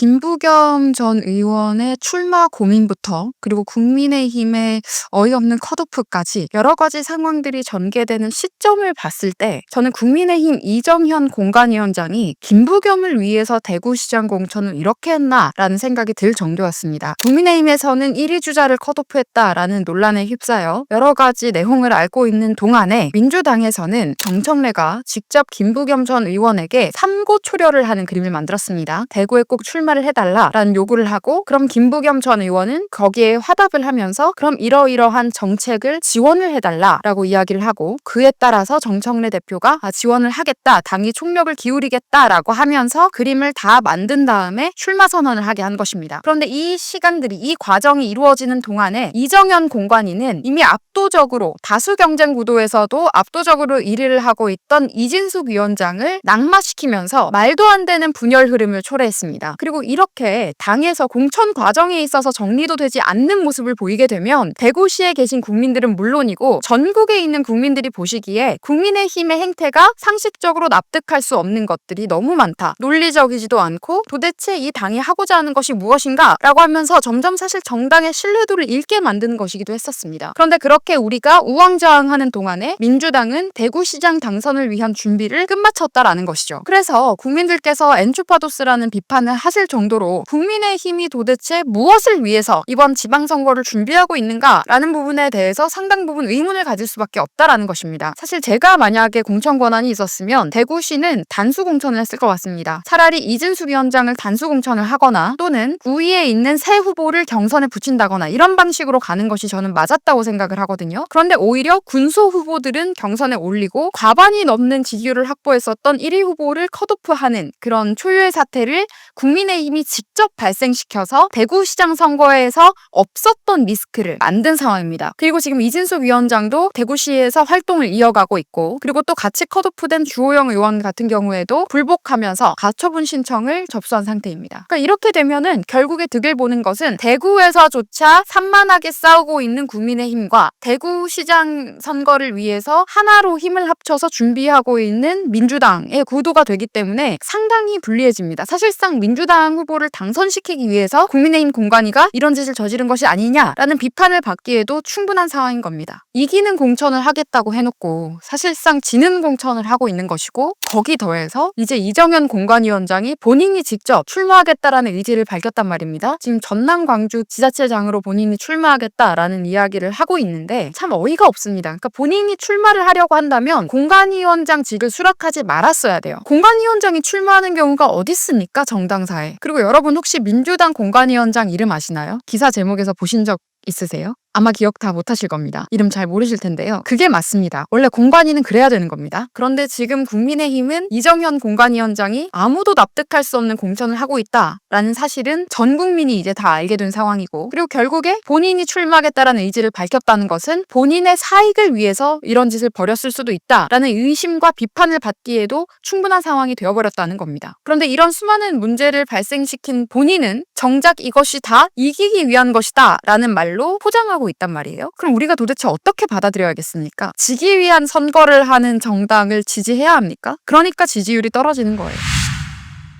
김부겸 전 의원의 출마 고민부터 그리고 국민의힘의 어이없는 컷오프까지 여러 가지 상황들이 전개되는 시점을 봤을 때 저는 국민의힘 이정현 공관위원장이 김부겸을 위해서 대구시장 공천을 이렇게 했나라는 생각이 들 정도였습니다. 국민의힘에서는 1위 주자를 컷오프했다라는 논란에 휩싸여 여러 가지 내용을 알고 있는 동안에 민주당에서는 정청래가 직접 김부겸 전 의원에게 삼고초려를 하는 그림을 만들었습니다. 대구에 꼭 출마를 해달라라는 요구를 하고 그럼 김부겸 전 의원은 거기에 화답을 하면서 그럼 이러이러한 정책을 지원을 해달라라고 이야기를 하고 그에 따라서 정청래 대표가 지원을 하겠다, 당이 총력을 기울이겠다라고 하면서 그림을 다 만든 다음에 출마 선언을 하게 한 것입니다. 그런데 이 시간들이 이 과정이 이루어지는 동안에 이정현 공관위는 이미 압도적으로 다수 경쟁 구도에서도 압도적으로 1위를 하고 있던 이진숙 위원장을 낙마시키면서 말도 안 되는 분열 흐름을 초래했습니다. 그리고 이렇게 당에서 공천 과정에 있어서 정리도 되지 않는 모습을 보이게 되면 대구시에 계신 국민들은 물론이고 전국에 있는 국민들이 보시기에 국민의힘의 행태가 상식적으로 납득할 수 없는 것들이 너무 많다. 논리적이지도 않고 도대체 이 당이 하고자 하는 것이 무엇인가? 라고 하면서 점점 사실 정당의 신뢰도를 잃게 만드는 것이기도 했었습니다. 그런데 그렇게 우리가 우왕좌왕하는 동안에 민주당은 대구시장 당선을 위한 준비를 끝마쳤다라는 것이죠. 그래서 국민들께서 엔초파도스라는 비판을 하실 정도로 국민의힘이 도대체 무엇을 위해서 이번 지방선거를 준비하고 있는가라는 부분에 대해서 상당 부분 의문을 가질 수밖에 없다라는 것입니다. 사실 제가 만약에 공천 권한이 있었으면 대구시는 단수 공천을 했을 것 같습니다. 차라리 이진숙 위원장을 단수 공천을 하거나 또는 구위에 있는 새 후보를 경선에 붙인다거나 이런 방식으로 가는 것이 저는 맞았다고 생각을 하거든요. 그런데 오히려 군소 후보들은 경선에 올리고 과반이 넘는 지지율을 확보했었던 1위 후보를 컷오프하는 그런 초유의 사태를 국민의힘이 직접 발생시켜서 대구시장 선거에서 없었던 리스크를 만든 상황입니다. 그리고 지금 이진숙 위원장도 대구시에서 활동을 이어가고 있고 그리고 또 같이 컷오프된 주호영 의원 같은 경우에도 불복하면서 가처분 신청을 접수한 상태입니다. 그러니까 이렇게 되면은 결국에 득을 보는 것은 대구에서조차 산만하게 싸우고 있는 국민의힘과 대구시장 선거를 위해서 하나로 힘을 합쳐서 준비하고 있는 민주당의 구도가 되기 때문에 상당히 불리해집니다. 사실상 민주당 후보를 당선시키기 위해서 국민의힘 공관위가 이런 짓을 저지른 것이 아니냐라는 비판을 받기에도 충분한 상황인 겁니다. 이기는 공천을 하겠다고 해놓고 사실상 지는 공천을 하고 있는 것이고 거기 더해서 이제 이정현 공관위원장이 본인이 직접 출마하겠다라는 의지를 밝혔단 말입니다. 지금 전남 광주 지자체장으로 본인이 출마하겠다라는 이야기를 하고 있는데 참 어이가 없습니다. 그러니까 본인이 출마를 하려고 한다면 공관위원장직을 수락하지 말았어야 돼요. 공관위원장이 출마하는 경우가 어디 있습니까? 정당사에. 그리고 여러분 혹시 민주당 공관위원장 이름 아시나요? 기사 제목에서 보신 적 있으세요? 아마 기억 다 못하실 겁니다. 이름 잘 모르실 텐데요. 그게 맞습니다. 원래 공관위는 그래야 되는 겁니다. 그런데 지금 국민의힘은 이정현 공관위원장이 아무도 납득할 수 없는 공천을 하고 있다라는 사실은 전 국민이 이제 다 알게 된 상황이고 그리고 결국에 본인이 출마하겠다라는 의지를 밝혔다는 것은 본인의 사익을 위해서 이런 짓을 벌였을 수도 있다라는 의심과 비판을 받기에도 충분한 상황이 되어버렸다는 겁니다. 그런데 이런 수많은 문제를 발생시킨 본인은 정작 이것이 다 이기기 위한 것이다 라는 말로 포장하고 있단 말이에요. 그럼 우리가 도대체 어떻게 받아들여야겠습니까? 지기 위한 선거를 하는 정당을 지지해야 합니까? 그러니까 지지율이 떨어지는 거예요.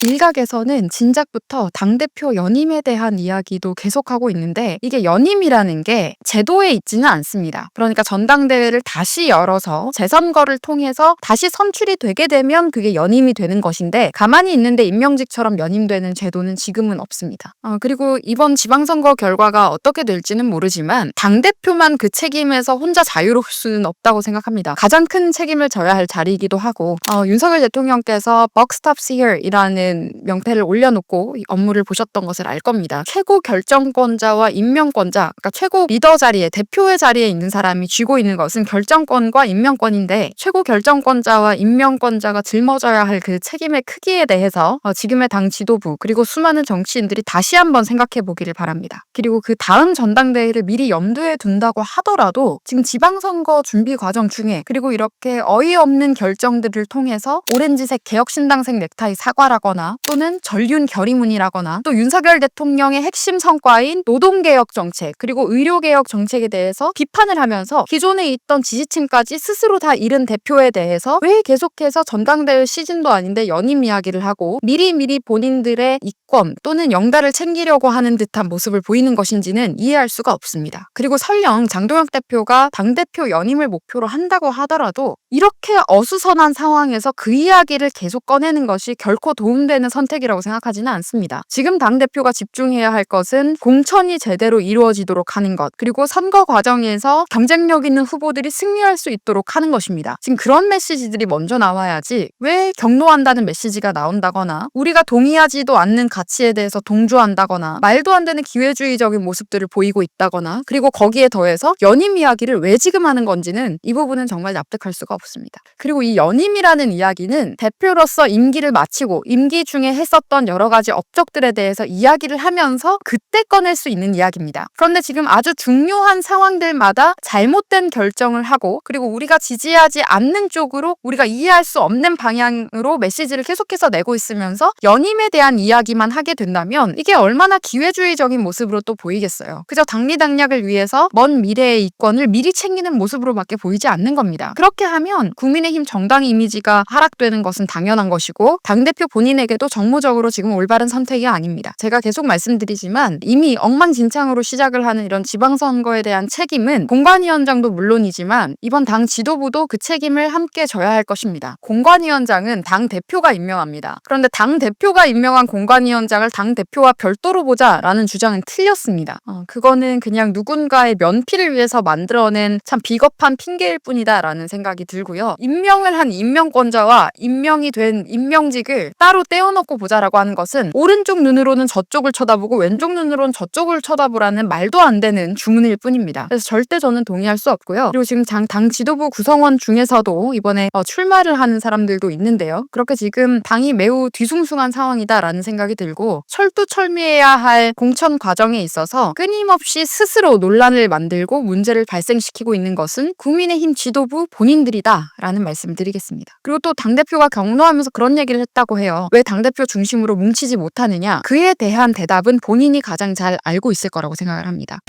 일각에서는 진작부터 당대표 연임에 대한 이야기도 계속하고 있는데 이게 연임이라는 게 제도에 있지는 않습니다. 그러니까 전당대회를 다시 열어서 재선거를 통해서 다시 선출이 되게 되면 그게 연임이 되는 것인데 가만히 있는데 임명직처럼 연임되는 제도는 지금은 없습니다. 그리고 이번 지방선거 결과가 어떻게 될지는 모르지만 당대표만 그 책임에서 혼자 자유로울 수는 없다고 생각합니다. 가장 큰 책임을 져야 할 자리이기도 하고 윤석열 대통령께서 Buck Stops Here이라는 명패를 올려놓고 업무를 보셨던 것을 알 겁니다. 최고 결정권자와 임명권자, 그러니까 최고 리더 자리에, 대표의 자리에 있는 사람이 쥐고 있는 것은 결정권과 임명권인데 최고 결정권자와 임명권자가 짊어져야 할 그 책임의 크기에 대해서 지금의 당 지도부 그리고 수많은 정치인들이 다시 한번 생각해 보기를 바랍니다. 그리고 그 다음 전당대회를 미리 염두에 둔다고 하더라도 지금 지방선거 준비 과정 중에 그리고 이렇게 어이없는 결정들을 통해서 오렌지색 개혁신당색 넥타이 사과라거나 결의문이라거나 또는 전륜 결의문이라거나 또 윤석열 대통령의 핵심 성과인 노동개혁 정책 그리고 의료개혁 정책에 대해서 비판을 하면서 기존에 있던 지지층까지 스스로 다 잃은 대표에 대해서 왜 계속해서 전당대회 시즌도 아닌데 연임 이야기를 하고 미리미리 본인들의 이권 또는 영달을 챙기려고 하는 듯한 모습을 보이는 것인지는 이해할 수가 없습니다. 그리고 설령 장동혁 대표가 당대표 연임을 목표로 한다고 하더라도 이렇게 어수선한 상황에서 그 이야기를 계속 꺼내는 것이 결코 도움되는 선택이라고 생각하지는 않습니다. 지금 당대표가 집중해야 할 것은 공천이 제대로 이루어지도록 하는 것 그리고 선거 과정에서 경쟁력 있는 후보들이 승리할 수 있도록 하는 것입니다. 지금 그런 메시지들이 먼저 나와야지 왜 경로한다는 메시지가 나온다거나 우리가 동의하지도 않는 가치에 대해서 동조한다거나 말도 안 되는 기회주의적인 모습들을 보이고 있다거나 그리고 거기에 더해서 연임 이야기를 왜 지금 하는 건지는 이 부분은 정말 납득할 수가 없습니다. 그리고 이 연임이라는 이야기는 대표로서 임기를 마치고 임기 중에 했었던 여러 가지 업적들에 대해서 이야기를 하면서 그때 꺼낼 수 있는 이야기입니다. 그런데 지금 아주 중요한 상황들마다 잘못된 결정을 하고 그리고 우리가 지지하지 않는 쪽으로 우리가 이해할 수 없는 방향으로 메시지를 계속해서 내고 있으면서 연임에 대한 이야기만 하게 된다면 이게 얼마나 기회주의적인 모습으로 또 보이겠어요. 그저 당리당략을 위해서 먼 미래의 이권을 미리 챙기는 모습으로밖에 보이지 않는 겁니다. 그렇게 하면 국민의힘 정당 이미지가 하락되는 것은 당연한 것이고 당대표 본인에게도 정무적으로 지금 올바른 선택이 아닙니다. 제가 계속 말씀드리지만 이미 엉망진창으로 시작을 하는 이런 지방선거에 대한 책임은 공관위원장도 물론이지만 이번 당 지도부도 그 책임을 함께 져야 할 것입니다. 공관위원장은 당대표가 임명합니다. 그런데 당대표가 임명한 공관위원장을 당대표와 별도로 보자라는 주장은 틀렸습니다. 그거는 그냥 누군가의 면피를 위해서 만들어낸 참 비겁한 핑계일 뿐이다라는 생각이 들고요. 임명을 한 임명권자와 임명이 된 임명직을 따로 떼어놓고 보자라고 하는 것은 오른쪽 눈으로는 저쪽을 쳐다보고 왼쪽 눈으로는 저쪽을 쳐다보라는 말도 안 되는 주문일 뿐입니다. 그래서 절대 저는 동의할 수 없고요. 그리고 지금 당 지도부 구성원 중에서도 이번에 출마를 하는 사람들도 있는데요. 그렇게 지금 당이 매우 뒤숭숭한 상황이다라는 생각이 들고 철두철미해야 할 공천 과정에 있어서 끊임없이 스스로 논란을 만들고 문제를 발생시키고 있는 것은 국민의힘 지도부 본인들이다라는 말씀을 드리겠습니다. 그리고 또 당대표가 경로하면서 그런 얘기를 했다고 해요. 왜 당대표 중심으로 뭉치지 못하느냐? 그에 대한 대답은 본인이 가장 잘 알고 있을 거라고 생각을 합니다.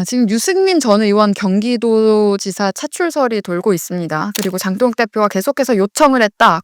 지금 유승민 전 의원 경기도지사 차출설이 돌고 있습니다. 그리고 장동혁 대표가 계속해서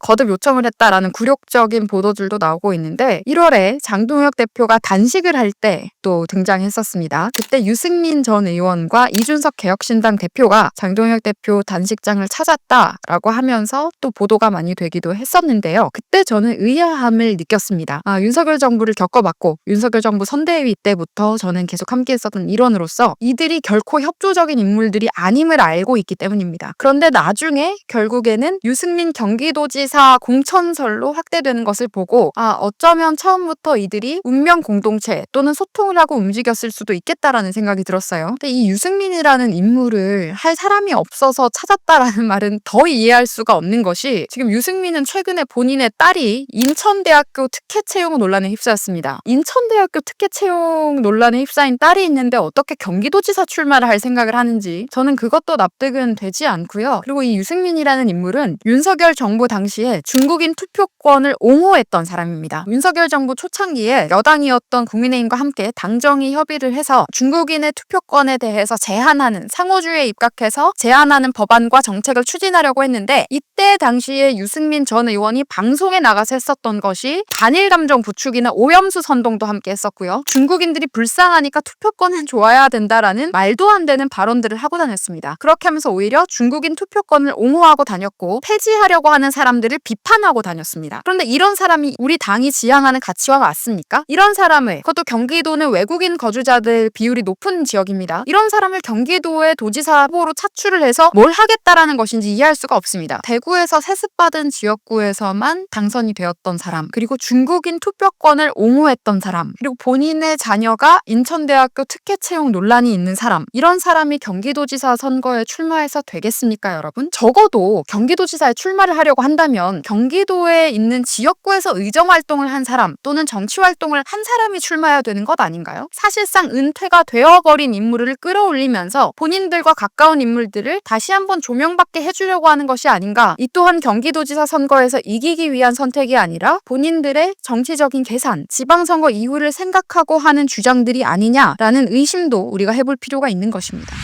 거듭 요청을 했다라는 굴욕적인 보도들도 나오고 있는데 1월에 장동혁 대표가 단식을 할 때 또 등장했었습니다. 그때 유승민 전 의원과 이준석 개혁신당 대표가 장동혁 대표 단식장을 찾았다라고 하면서 또 보도가 많이 되기도 했었는데요. 그때 저는 의아함을 느꼈습니다. 윤석열 정부를 겪어봤고 윤석열 정부 선대위 때부터 저는 계속 함께 했었던 일원으로서 이들이 결코 협조적인 인물들이 아님을 알고 있기 때문입니다. 그런데 나중에 결국에는 유승민 경기도지사 공천설로 확대되는 것을 보고 어쩌면 처음부터 이들이 운명 공동체 또는 소통을 하고 움직였을 수도 있겠다라는 생각이 들었어요. 근데 이 유승민이라는 인물을 할 사람이 없어서 찾았다라는 말은 더 이해할 수가 없는 것이 지금 유승민은 최근에 본인의 딸이 인천대학교 특혜 채용 논란에 휩싸였습니다. 인천대학교 특혜 채용 논란에 휩싸인 딸이 있는데 어떻게 경기도지사 출마를 할 생각을 하는지 저는 그것도 납득은 되지 않고요. 그리고 이 유승민이라는 인물은 윤석열 정부 당시에 중국인 투표권을 옹호했던 사람입니다. 윤석열 정부 초창기에 여당이었던 국민의힘과 함께 당정이 협의를 해서 중국인의 투표권에 대해서 제한하는 상호주의에 입각해서 제한하는 법안과 정책을 추진하려고 했는데 이때 당시에 유승민 전 의원이 방송에 나가서 했었던 것이 반일 감정 부추기나 오염수 선동도 함께 했었고요. 중국인들이 불쌍하니까 투표권은 줘야 된다라는 말도 안 되는 발언들을 하고 다녔습니다. 그렇게 하면서 오히려 중국인 투표권을 옹호하고 다녔고 폐지하려고 하는 사람들을 비판하고 다녔습니다. 그런데 이런 사람이 우리 당이 지향하는 가치와 맞습니까? 이런 사람을 그것도 경기도는 외국인 거주자들 비율이 높은 지역입니다. 이런 사람을 경기도의 도지사 후보로 차출을 해서 뭘 하겠다라는 것인지 이해할 수가 없습니다. 대구에서 세습받은 지역구에서만 당선이 되었던 사람 그리고 중국인 투표권을 옹호했던 사람 그리고 본인의 자녀가 인천대학교 특혜 채용 논란 논란이 있는 사람, 이런 사람이 경기도지사 선거에 출마해서 되겠습니까, 여러분? 적어도 경기도지사에 출마를 하려고 한다면 경기도에 있는 지역구에서 의정 활동을 한 사람 또는 정치 활동을 한 사람이 출마해야 되는 것 아닌가요? 사실상 은퇴가 되어버린 인물을 끌어올리면서 본인들과 가까운 인물들을 다시 한번 조명받게 해주려고 하는 것이 아닌가. 이 또한 경기도지사 선거에서 이기기 위한 선택이 아니라 본인들의 정치적인 계산, 지방선거 이후를 생각하고 하는 주장들이 아니냐라는 의심도 우리가 해볼 필요가 있는 것입니다.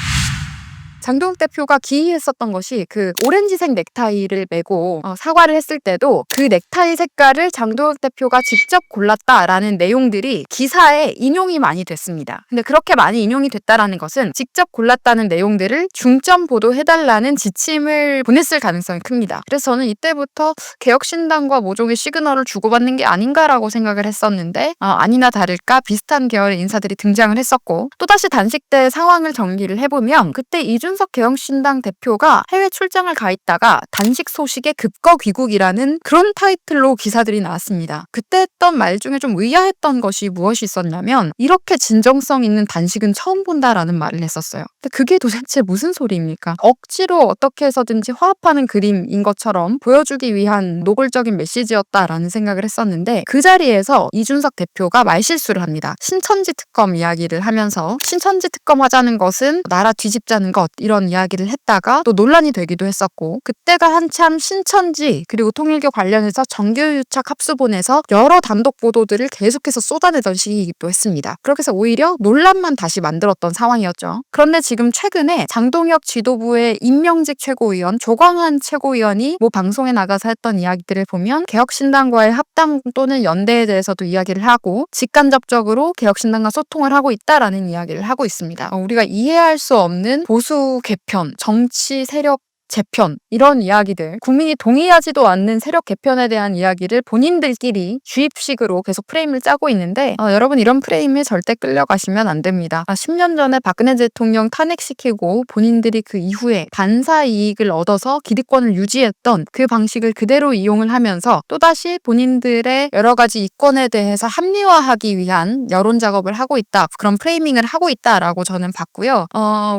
장동혁 대표가 기이했었던 것이 그 오렌지색 넥타이를 메고 사과를 했을 때도 그 넥타이 색깔을 장동혁 대표가 직접 골랐다라는 내용들이 기사에 인용이 많이 됐습니다. 근데 그렇게 많이 인용이 됐다라는 것은 직접 골랐다는 내용들을 중점 보도해달라는 지침을 보냈을 가능성이 큽니다. 그래서 저는 이때부터 개혁신당과 모종의 시그널을 주고받는 게 아닌가라고 생각을 했었는데 아니나 다를까 비슷한 계열의 인사들이 등장을 했었고, 또다시 단식 때 상황을 정리를 해보면 그때 이준석 개혁신당 대표가 해외 출장을 가 있다가 단식 소식에 급거 귀국이라는 그런 타이틀로 기사들이 나왔습니다. 그때 했던 말 중에 좀 의아했던 것이 무엇이 있었냐면 이렇게 진정성 있는 단식은 처음 본다라는 말을 했었어요. 근데 그게 도대체 무슨 소리입니까? 억지로 어떻게 해서든지 화합하는 그림인 것처럼 보여주기 위한 노골적인 메시지였다라는 생각을 했었는데, 그 자리에서 이준석 대표가 말실수를 합니다. 신천지 특검 이야기를 하면서 신천지 특검 하자는 것은 나라 뒤집자는 것, 이런 이야기를 했다가 또 논란이 되기도 했었고, 그때가 한참 신천지 그리고 통일교 관련해서 정교유착 합수본에서 여러 단독 보도들을 계속해서 쏟아내던 시기이기도 했습니다. 그렇게 해서 오히려 논란만 다시 만들었던 상황이었죠. 그런데 지금 최근에 장동혁 지도부의 임명직 최고위원 조광한 최고위원이 뭐 방송에 나가서 했던 이야기들을 보면 개혁신당과의 합당 또는 연대에 대해서도 이야기를 하고 직간접적으로 개혁신당과 소통을 하고 있다라는 이야기를 하고 있습니다. 우리가 이해할 수 없는 보수 개편, 정치 세력 재편, 이런 이야기들, 국민이 동의하지도 않는 세력 개편에 대한 이야기를 본인들끼리 주입식으로 계속 프레임을 짜고 있는데 여러분, 이런 프레임에 절대 끌려가시면 안 됩니다. 10년 전에 박근혜 대통령 탄핵시키고 본인들이 그 이후에 반사 이익을 얻어서 기득권을 유지했던 그 방식을 그대로 이용을 하면서 또다시 본인들의 여러 가지 이권에 대해서 합리화하기 위한 여론 작업을 하고 있다, 그런 프레이밍을 하고 있다라고 저는 봤고요.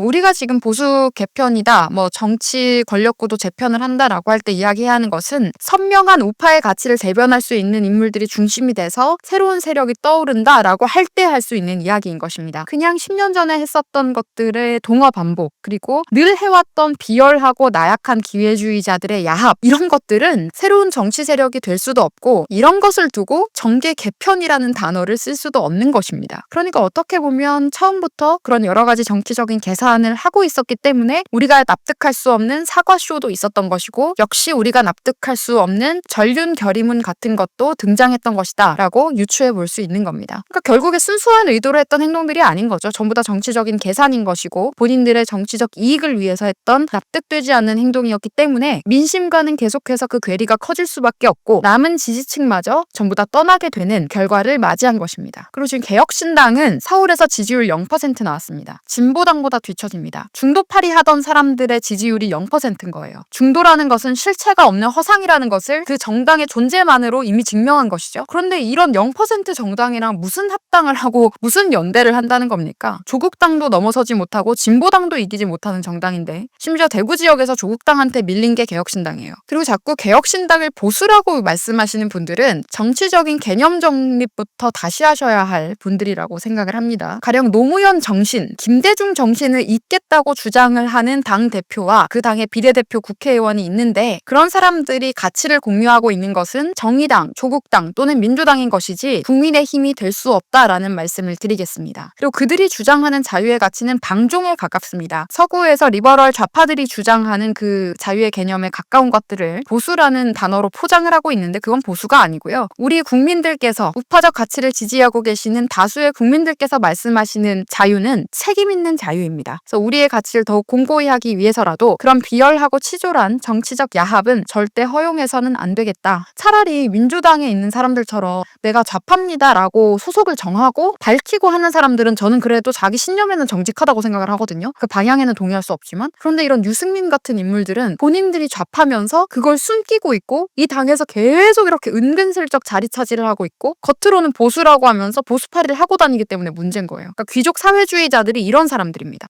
우리가 지금 보수 개편이다, 뭐 정치 권력구도 재편을 한다라고 할 때 이야기하는 것은 선명한 우파의 가치를 대변할 수 있는 인물들이 중심이 돼서 새로운 세력이 떠오른다라고 할 때 할 수 있는 이야기인 것입니다. 그냥 10년 전에 했었던 것들의 동화 반복, 그리고 늘 해왔던 비열하고 나약한 기회주의자들의 야합, 이런 것들은 새로운 정치 세력이 될 수도 없고, 이런 것을 두고 정계 개편이라는 단어를 쓸 수도 없는 것입니다. 그러니까 어떻게 보면 처음부터 그런 여러 가지 정치적인 계산을 하고 있었기 때문에 우리가 납득할 수 없는 사과쇼도 있었던 것이고, 역시 우리가 납득할 수 없는 전륜 결의문 같은 것도 등장했던 것이다 라고 유추해 볼 수 있는 겁니다. 그러니까 결국에 순수한 의도로 했던 행동들이 아닌 거죠. 전부 다 정치적인 계산인 것이고 본인들의 정치적 이익을 위해서 했던 납득되지 않는 행동이었기 때문에 민심과는 계속해서 그 괴리가 커질 수밖에 없고 남은 지지층마저 전부 다 떠나게 되는 결과를 맞이한 것입니다. 그리고 지금 개혁신당은 서울에서 지지율 0% 나왔습니다. 진보당보다 뒤처집니다. 중도파리 하던 사람들의 지지율이 0%인 거예요. 중도라는 것은 실체가 없는 허상이라는 것을 그 정당의 존재만으로 이미 증명한 것이죠. 그런데 이런 0% 정당이랑 무슨 합당을 하고 무슨 연대를 한다는 겁니까? 조국당도 넘어서지 못하고 진보당도 이기지 못하는 정당인데, 심지어 대구 지역에서 조국당한테 밀린 게 개혁신당이에요. 그리고 자꾸 개혁신당을 보수라고 말씀하시는 분들은 정치적인 개념 정립부터 다시 하셔야 할 분들이라고 생각을 합니다. 가령 노무현 정신, 김대중 정신을 잇겠다고 주장을 하는 당대표와 그 당의 비례대표 국회의원이 있는데, 그런 사람들이 가치를 공유하고 있는 것은 정의당, 조국당 또는 민주당인 것이지 국민의힘이 될 수 없다라는 말씀을 드리겠습니다. 그리고 그들이 주장하는 자유의 가치는 방종에 가깝습니다. 서구에서 리버럴 좌파들이 주장하는 그 자유의 개념에 가까운 것들을 보수라는 단어로 포장을 하고 있는데, 그건 보수가 아니고요. 우리 국민들께서 우파적 가치를 지지하고 계시는 다수의 국민들께서 말씀하시는 자유는 책임 있는 자유입니다. 그래서 우리의 가치를 더욱 공고히 하기 위해서라도 그런 비열하고 치졸한 정치적 야합은 절대 허용해서는 안 되겠다. 차라리 민주당에 있는 사람들처럼 내가 좌파입니다라고 소속을 정하고 밝히고 하는 사람들은 저는 그래도 자기 신념에는 정직하다고 생각을 하거든요. 그 방향에는 동의할 수 없지만, 그런데 이런 유승민 같은 인물들은 본인들이 좌파면서 그걸 숨기고 있고 이 당에서 계속 이렇게 은근슬쩍 자리 차지를 하고 있고 겉으로는 보수라고 하면서 보수팔이를 하고 다니기 때문에 문제인 거예요. 그러니까 귀족 사회주의자들이 이런 사람들입니다.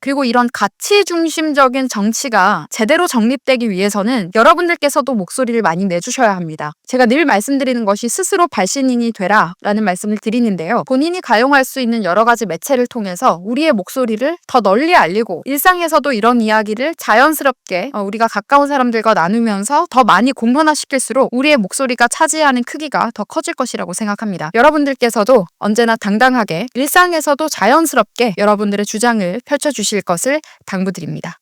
그리고 이런 가치 중심적인 정치가 제대로 정립되기 위해서는 여러분들께서도 목소리를 많이 내주셔야 합니다. 제가 늘 말씀드리는 것이 스스로 발신인이 되라 라는 말씀을 드리는데요. 본인이 가용할 수 있는 여러 가지 매체를 통해서 우리의 목소리를 더 널리 알리고 일상에서도 이런 이야기를 자연스럽게 우리가 가까운 사람들과 나누면서 더 많이 공론화시킬수록 우리의 목소리가 차지하는 크기가 더 커질 것이라고 생각합니다. 여러분들께서도 언제나 당당하게 일상에서도 자연스럽게 여러분들의 주장을 펼쳐주실 것을 당부드립니다.